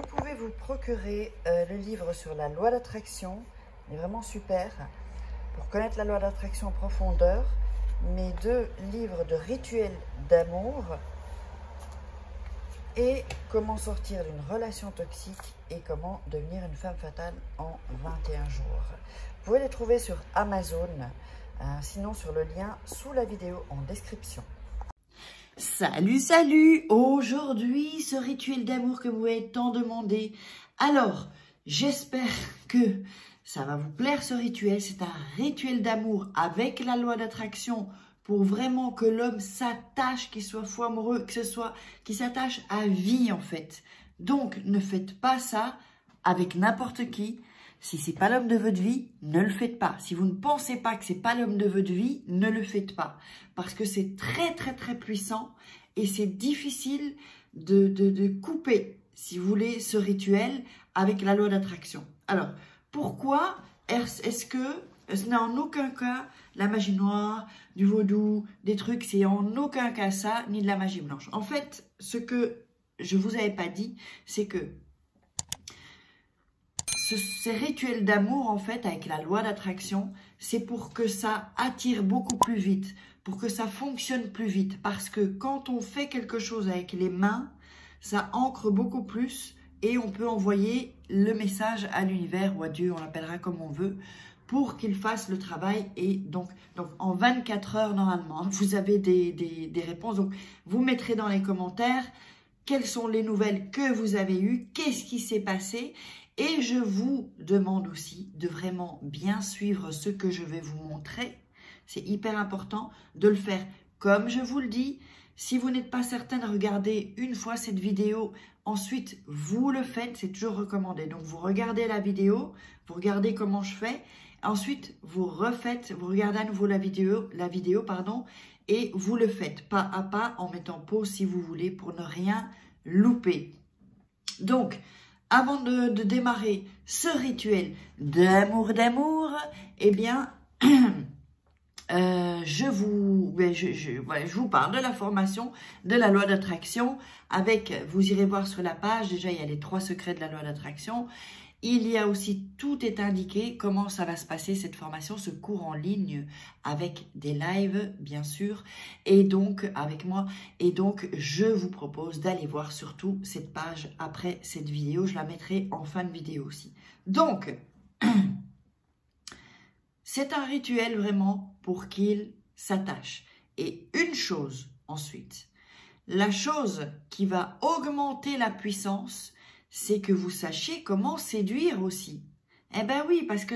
Vous pouvez vous procurer le livre sur la loi d'attraction. Il est vraiment super pour connaître la loi d'attraction en profondeur. Mes 2 livres de rituels d'amour et comment sortir d'une relation toxique et comment devenir une femme fatale en 21 jours. Vous pouvez les trouver sur Amazon, sinon sur le lien sous la vidéo en description. Salut, salut! Aujourd'hui, ce rituel d'amour que vous m'avez tant demandé. Alors, j'espère que ça va vous plaire ce rituel. C'est un rituel d'amour avec la loi d'attraction pour vraiment que l'homme s'attache, qu'il soit fou amoureux, qu'il s'attache à vie en fait. Donc, ne faites pas ça avec n'importe qui. Si c'est pas l'homme de votre vie, ne le faites pas. Si vous ne pensez pas que c'est pas l'homme de votre vie, ne le faites pas. Parce que c'est très, très, très puissant et c'est difficile de couper, si vous voulez, ce rituel avec la loi d'attraction. Alors, pourquoi est-ce que ce n'est en aucun cas la magie noire, du vaudou, des trucs, c'est en aucun cas ça, ni de la magie blanche. En fait, ce que je vous avais pas dit, c'est que ces rituels d'amour, en fait, avec la loi d'attraction, c'est pour que ça attire beaucoup plus vite, pour que ça fonctionne plus vite. Parce que quand on fait quelque chose avec les mains, ça ancre beaucoup plus et on peut envoyer le message à l'univers ou à Dieu, on l'appellera comme on veut, pour qu'il fasse le travail. Et donc en 24 heures, normalement, vous avez des réponses. Donc, vous mettrez dans les commentaires quelles sont les nouvelles que vous avez eues, qu'est-ce qui s'est passé. Et je vous demande aussi de vraiment bien suivre ce que je vais vous montrer. C'est hyper important de le faire comme je vous le dis. Si vous n'êtes pas certain de regarder une fois cette vidéo, ensuite vous le faites, c'est toujours recommandé. Donc vous regardez la vidéo, vous regardez comment je fais, ensuite vous refaites, vous regardez à nouveau la vidéo, et vous le faites pas à pas en mettant pause si vous voulez pour ne rien louper. Donc, avant de démarrer ce rituel d'amour, eh bien, je vous parle de la formation de la loi d'attraction. Vous irez voir sur la page, déjà il y a les 3 secrets de la loi d'attraction. Il y a aussi, tout est indiqué, comment ça va se passer cette formation, ce cours en ligne avec des lives, bien sûr, et donc avec moi. Et donc, je vous propose d'aller voir surtout cette page après cette vidéo. Je la mettrai en fin de vidéo aussi. Donc, c'est un rituel vraiment pour qu'il s'attache. Et une chose ensuite, la chose qui va augmenter la puissance, c'est que vous sachiez comment séduire aussi. Eh bien oui, parce que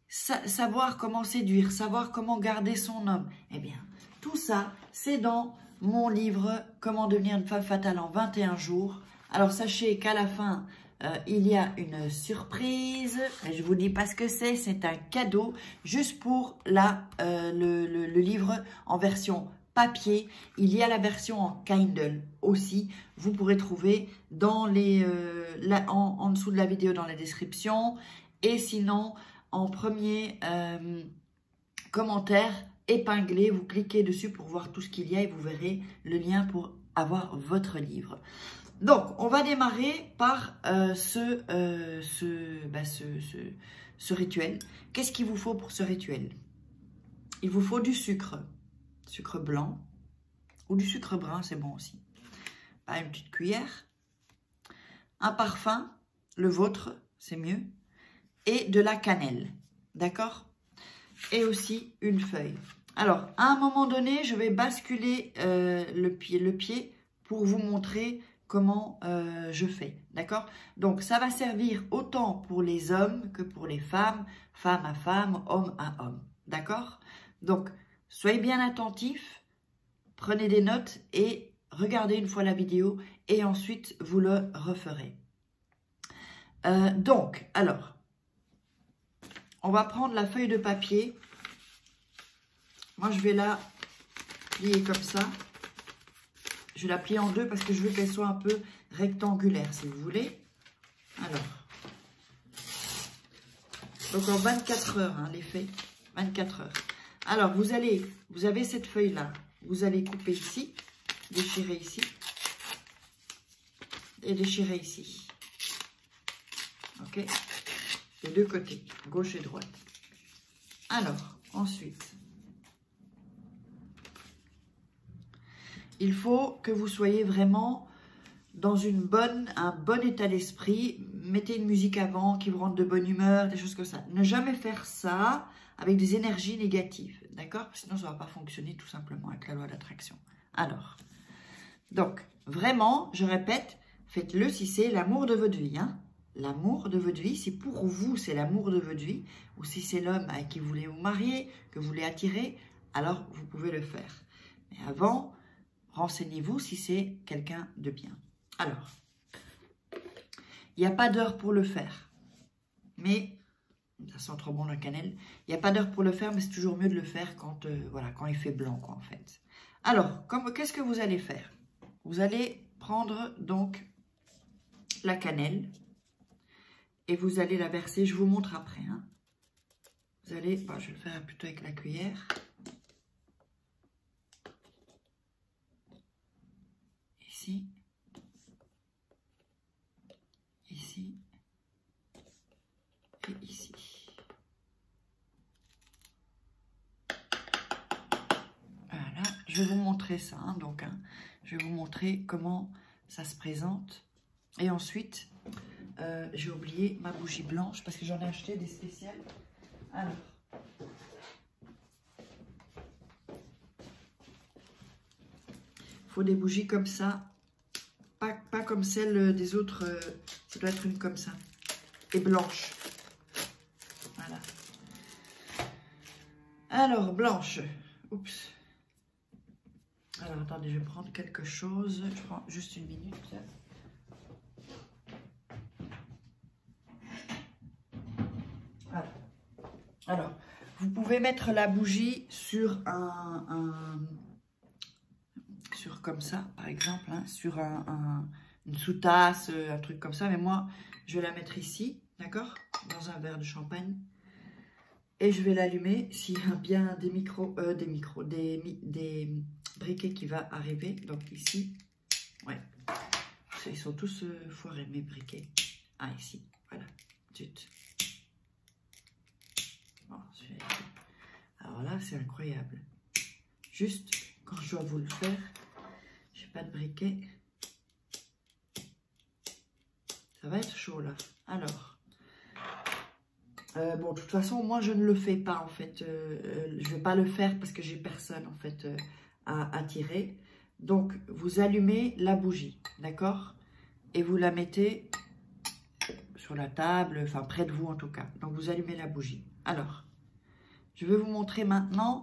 savoir comment séduire, savoir comment garder son homme, eh bien, tout ça, c'est dans mon livre « Comment devenir une femme fatale en 21 jours ». Alors, sachez qu'à la fin, il y a une surprise. Je vous dis pas ce que c'est un cadeau juste pour le livre en version papier. Il y a la version en Kindle aussi. Vous pourrez trouver dans en dessous de la vidéo dans la description. Et sinon, en premier commentaire épinglé, vous cliquez dessus pour voir tout ce qu'il y a et vous verrez le lien pour avoir votre livre. Donc, on va démarrer par ce rituel. Qu'est-ce qu'il vous faut pour ce rituel? Il vous faut du sucre blanc ou du sucre brun, c'est bon aussi. Une petite cuillère, un parfum, le vôtre, c'est mieux, et de la cannelle, d'accord? Et aussi une feuille. Alors, à un moment donné, je vais basculer le pied pour vous montrer comment je fais, d'accord? Donc, ça va servir autant pour les hommes que pour les femmes, femme à femme, homme à homme, d'accord? Donc, soyez bien attentifs, prenez des notes et regardez une fois la vidéo et ensuite vous le referez. Donc, alors, on va prendre la feuille de papier. Moi, je vais la plier comme ça. Je vais la plier en 2 parce que je veux qu'elle soit un peu rectangulaire, si vous voulez. Alors, donc en 24 heures, hein, l'effet, 24 heures. Alors, vous avez cette feuille-là. Vous allez couper ici, déchirer ici et déchirer ici. Ok? Les deux côtés, gauche et droite. Alors, ensuite, il faut que vous soyez vraiment dans un bon état d'esprit. Mettez une musique avant qui vous rende de bonne humeur, des choses comme ça. Ne jamais faire ça avec des énergies négatives, d'accord? Sinon, ça ne va pas fonctionner tout simplement avec la loi d'attraction. Alors, donc, vraiment, je répète, faites-le si c'est l'amour de votre vie, hein? L'amour de votre vie, si pour vous, c'est l'amour de votre vie, ou si c'est l'homme avec qui vous voulez vous marier, que vous voulez attirer, alors vous pouvez le faire. Mais avant, renseignez-vous si c'est quelqu'un de bien. Alors, il n'y a pas d'heure pour le faire, mais ça sent trop bon la cannelle. Il n'y a pas d'heure pour le faire, mais c'est toujours mieux de le faire quand, voilà, quand il fait blanc, quoi, en fait. Alors, qu'est-ce que vous allez faire? Vous allez prendre donc la cannelle et vous allez la verser. Je vous montre après. Hein. Vous allez, bon, je vais le faire plutôt avec la cuillère. Ici. Ici. Et ici. Voilà, je vais vous montrer ça. Hein, donc, hein, je vais vous montrer comment ça se présente. Et ensuite, j'ai oublié ma bougie blanche parce que j'en ai acheté des spéciales. Alors, il faut des bougies comme ça. Pas comme celle des autres. Ça doit être une comme ça. Et blanche. Voilà. Alors, blanche. Oups. Alors, attendez, je vais prendre quelque chose. Je prends juste une minute. Voilà. Alors, vous pouvez mettre la bougie sur sur comme ça, par exemple, hein, sur une sous-tasse, un truc comme ça. Mais moi, je vais la mettre ici, d'accord? Dans un verre de champagne. Et je vais l'allumer s'il y a bien des briquets qui va arriver. Donc ici, ouais, ils sont tous foirés mes briquets. Ah, ici, voilà, zut. Bon, alors là, c'est incroyable. Juste quand je dois vous le faire, j'ai pas de briquet. Ça va être chaud là. Alors. Bon, de toute façon, moi, je ne le fais pas, en fait. Je ne vais pas le faire parce que j'ai personne, en fait, à attirer. Donc, vous allumez la bougie, d'accord? Et vous la mettez sur la table, enfin, près de vous, en tout cas. Donc, vous allumez la bougie. Alors, je vais vous montrer maintenant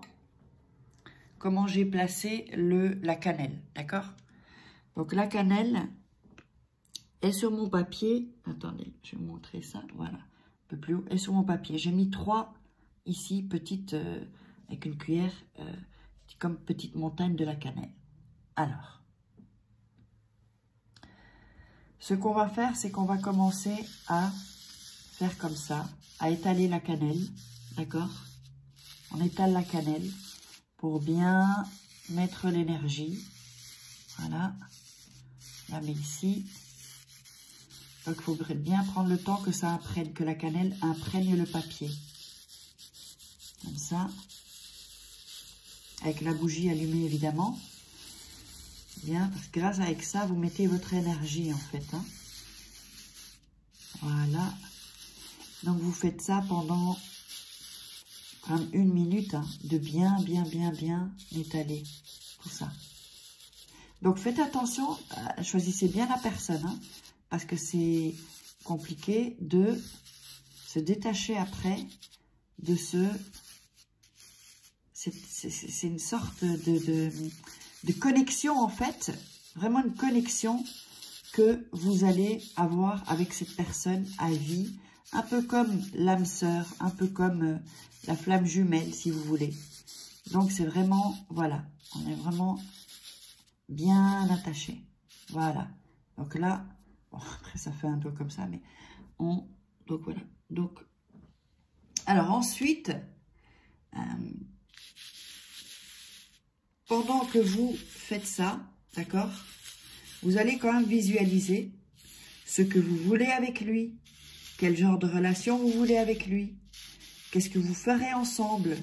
comment j'ai placé la cannelle, d'accord? Donc, la cannelle est sur mon papier. Attendez, je vais vous montrer ça, voilà. Plus haut et sur mon papier. J'ai mis 3 ici, petites, avec une cuillère, comme petite montagne de la cannelle. Alors, ce qu'on va faire, c'est qu'on va commencer à faire comme ça, à étaler la cannelle, d'accord? On étale la cannelle pour bien mettre l'énergie. Voilà, on la met ici. Donc, il faut bien prendre le temps que ça imprègne, que la cannelle imprègne le papier. Comme ça. Avec la bougie allumée, évidemment. Bien, parce que grâce avec ça, vous mettez votre énergie, en fait. Hein. Voilà. Donc, vous faites ça pendant comme 1 minute, hein, de bien étaler tout ça. Donc, faites attention, choisissez bien la personne, hein. Parce que c'est compliqué de se détacher après de ce... C'est une sorte de connexion, en fait. Vraiment une connexion que vous allez avoir avec cette personne à vie. Un peu comme l'âme sœur, un peu comme la flamme jumelle, si vous voulez. Donc, c'est vraiment... Voilà, on est vraiment bien attaché. Voilà. Donc là... Bon, après, ça fait un peu comme ça, mais donc voilà. Donc, alors ensuite, pendant que vous faites ça, d'accord, vous allez quand même visualiser ce que vous voulez avec lui, Quel genre de relation vous voulez avec lui? Qu'est-ce que vous ferez ensemble?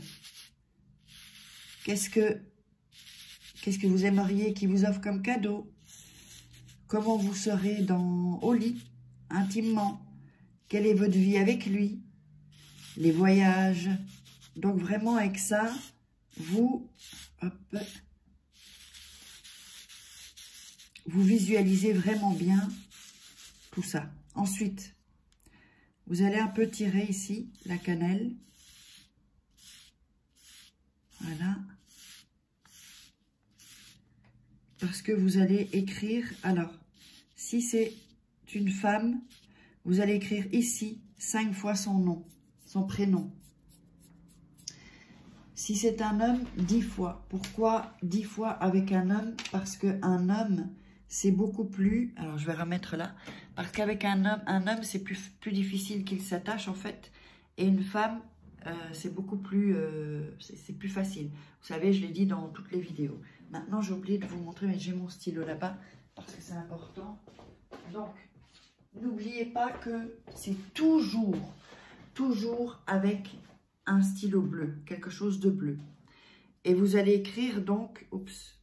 Qu'est-ce que vous aimeriez qu'il vous offre comme cadeau? Comment vous serez au lit, intimement? Quelle est votre vie avec lui? Les voyages. Donc vraiment avec ça, vous visualisez vraiment bien tout ça. Ensuite, vous allez un peu tirer ici la cannelle. Voilà. Parce que vous allez écrire, alors, si c'est une femme, vous allez écrire ici 5 fois son nom, son prénom. Si c'est un homme, 10 fois. Pourquoi 10 fois avec un homme? Parce qu'un homme, c'est beaucoup plus... Alors, je vais remettre là. Parce qu'avec un homme, c'est plus difficile qu'il s'attache, en fait. Et une femme, c'est beaucoup plus... c'est plus facile. Vous savez, je l'ai dit dans toutes les vidéos. Maintenant, j'ai oublié de vous montrer, mais j'ai mon stylo là-bas, parce que c'est important. Donc, n'oubliez pas que c'est toujours avec un stylo bleu, quelque chose de bleu. Et vous allez écrire donc, oups,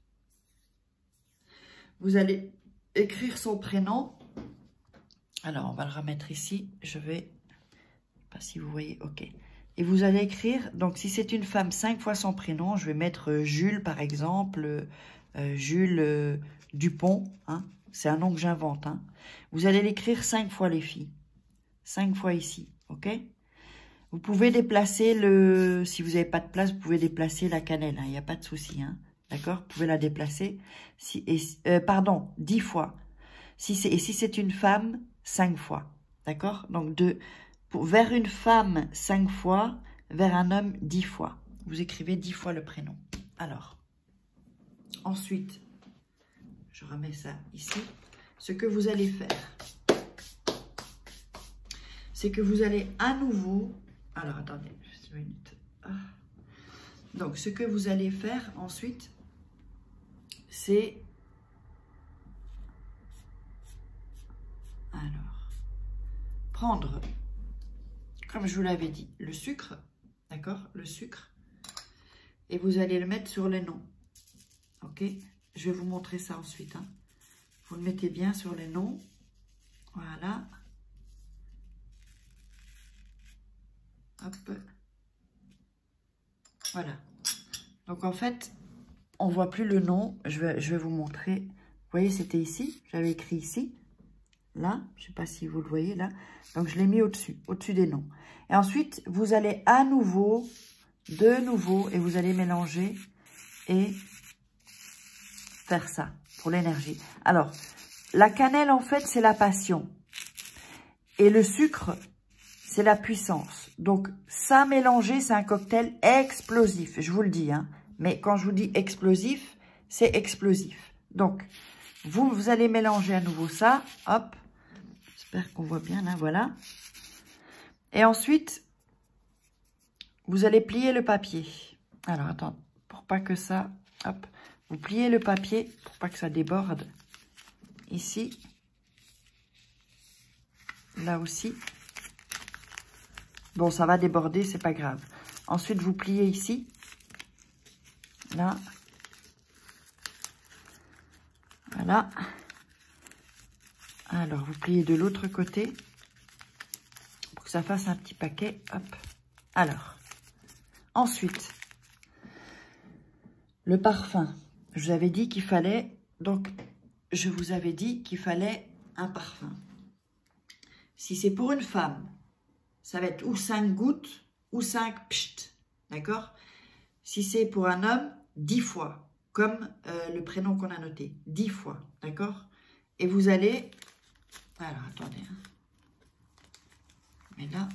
vous allez écrire son prénom. Alors, on va le remettre ici. Je vais, pas si vous voyez, ok. Et vous allez écrire, donc si c'est une femme, 5 fois son prénom. Je vais mettre Jules, par exemple, Jules Dupont. Hein, c'est un nom que j'invente. Hein. Vous allez l'écrire 5 fois, les filles. 5 fois ici, ok? Vous pouvez déplacer si vous n'avez pas de place, vous pouvez déplacer la cannelle. Il n'y a pas de souci, hein, d'accord? Vous pouvez la déplacer. Pardon, 10 fois. Si c'est une femme, 5 fois, d'accord? Donc, vers une femme, 5 fois, vers un homme, 10 fois. Vous écrivez 10 fois le prénom. Alors, ensuite, je remets ça ici. Ce que vous allez faire, c'est que vous allez à nouveau... Alors, attendez, juste une minute. Donc, ce que vous allez faire ensuite, c'est... Alors, prendre... Comme je vous l'avais dit, le sucre, d'accord? Le sucre. Et vous allez le mettre sur les noms. Ok? Je vais vous montrer ça ensuite. Hein. Vous le mettez bien sur les noms. Voilà. Hop. Voilà. Donc en fait, on ne voit plus le nom. Je vais vous montrer. Vous voyez, c'était ici. J'avais écrit ici. Là, je ne sais pas si vous le voyez là. Donc, je l'ai mis au-dessus des noms. Et ensuite, vous allez de nouveau, et vous allez mélanger et faire ça pour l'énergie. Alors, la cannelle, en fait, c'est la passion. Et le sucre, c'est la puissance. Donc, ça mélangé, c'est un cocktail explosif. Je vous le dis, hein. Mais quand je vous dis explosif, c'est explosif. Donc, vous allez mélanger à nouveau ça. Hop. J'espère qu'on voit bien là, voilà. Et ensuite, vous allez plier le papier. Alors, attends, pour pas que ça... Hop, vous pliez le papier pour pas que ça déborde. Ici. Là aussi. Bon, ça va déborder, c'est pas grave. Ensuite, vous pliez ici. Là. Voilà. Alors, vous pliez de l'autre côté pour que ça fasse un petit paquet. Hop. Alors, ensuite, le parfum. Je vous avais dit qu'il fallait, donc, je vous avais dit qu'il fallait un parfum. Si c'est pour une femme, ça va être ou 5 gouttes ou 5 pcht. D'accord? Si c'est pour un homme, 10 fois, comme le prénom qu'on a noté. 10 fois. D'accord? Et vous allez... Alors, attendez. Hein. Mais là,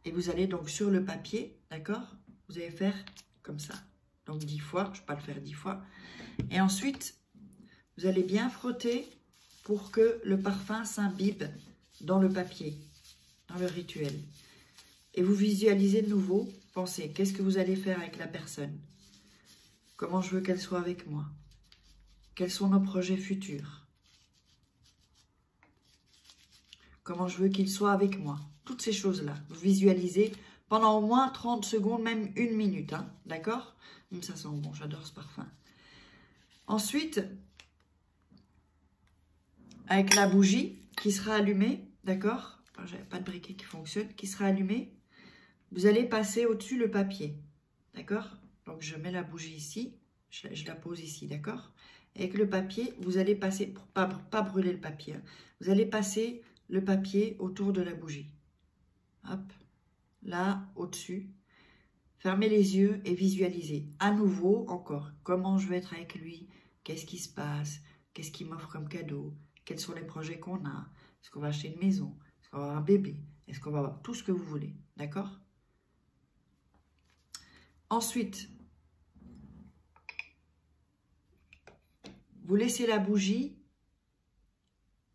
et vous allez donc sur le papier, d'accord? Vous allez faire comme ça. Donc 10 fois, je ne vais pas le faire 10 fois. Et ensuite, vous allez bien frotter pour que le parfum s'imbibe dans le papier, dans le rituel. Et vous visualisez de nouveau, pensez, qu'est-ce que vous allez faire avec la personne? Comment je veux qu'elle soit avec moi? Quels sont nos projets futurs? comment je veux qu'il soit avec moi. Toutes ces choses-là, vous visualisez pendant au moins 30 secondes, même 1 minute, hein, d'accord? Même ça sent bon, j'adore ce parfum. Ensuite, avec la bougie qui sera allumée, d'accord? J'avais pas de briquet qui fonctionne, qui sera allumée. Vous allez passer au-dessus le papier, d'accord? Donc, je mets la bougie ici, je la pose ici, d'accord? Avec le papier, vous allez passer, pour pas brûler le papier, hein, vous allez passer le papier autour de la bougie. Hop, là, au-dessus. Fermez les yeux et visualisez. À nouveau, encore, comment je vais être avec lui? Qu'est-ce qui se passe? Qu'est-ce qu'il m'offre comme cadeau? Quels sont les projets qu'on a? Est-ce qu'on va acheter une maison? Est-ce qu'on va avoir un bébé? Est-ce qu'on va avoir tout ce que vous voulez? D'accord? Ensuite, vous laissez la bougie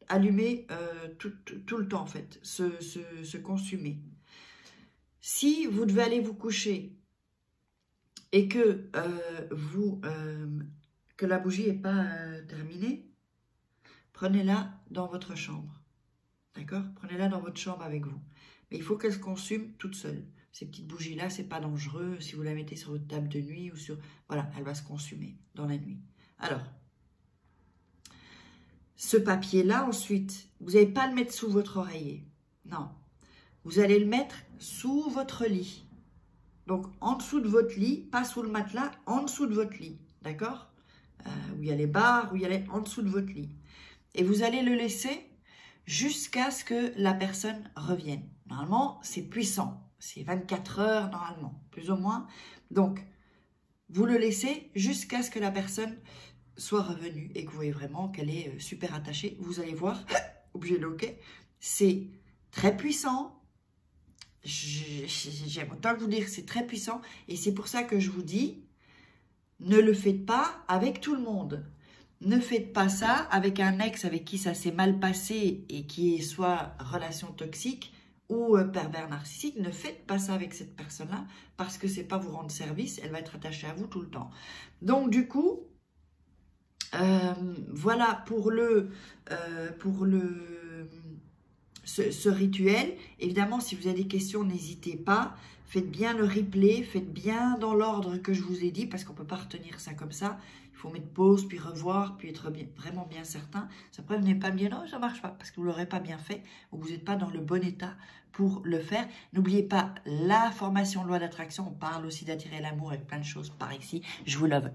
allumée tout le temps, en fait, se consumer. Si vous devez aller vous coucher et que, que la bougie n'est pas terminée, prenez-la dans votre chambre. D'accord? Prenez-la dans votre chambre avec vous. Mais il faut qu'elle se consume toute seule. Ces petites bougies-là, ce n'est pas dangereux. Si vous la mettez sur votre table de nuit ou sur... Voilà, elle va se consumer dans la nuit. Alors, ce papier-là, ensuite, vous n'allez pas le mettre sous votre oreiller. Non. Vous allez le mettre sous votre lit. Donc, en dessous de votre lit, pas sous le matelas, en dessous de votre lit. D'accord? Où il y a les barres, où il y a les... en dessous de votre lit. Et vous allez le laisser jusqu'à ce que la personne revienne. Normalement, c'est puissant. C'est 24 heures, normalement, plus ou moins. Donc, vous le laissez jusqu'à ce que la personne soit revenue et que vous voyez vraiment qu'elle est super attachée. Vous allez voir, obligé de OK, c'est très puissant. J'aime autant vous dire que c'est très puissant. Et c'est pour ça que je vous dis, ne le faites pas avec tout le monde. Ne faites pas ça avec un ex avec qui ça s'est mal passé et qui est soit relation toxique ou pervers narcissique. Ne faites pas ça avec cette personne-là parce que c'est pas vous rendre service. Elle va être attachée à vous tout le temps. Donc du coup, voilà pour ce rituel. Évidemment, si vous avez des questions, n'hésitez pas. Faites bien le replay, faites bien dans l'ordre que je vous ai dit parce qu'on ne peut pas retenir ça comme ça. Il faut mettre pause, puis revoir, puis être vraiment bien certain. Ça après, vous n'êtes pas bien, non, ça ne marche pas parce que vous ne l'aurez pas bien fait ou vous n'êtes pas dans le bon état pour le faire. N'oubliez pas la formation loi d'attraction. On parle aussi d'attirer l'amour avec plein de choses par ici. Je vous love.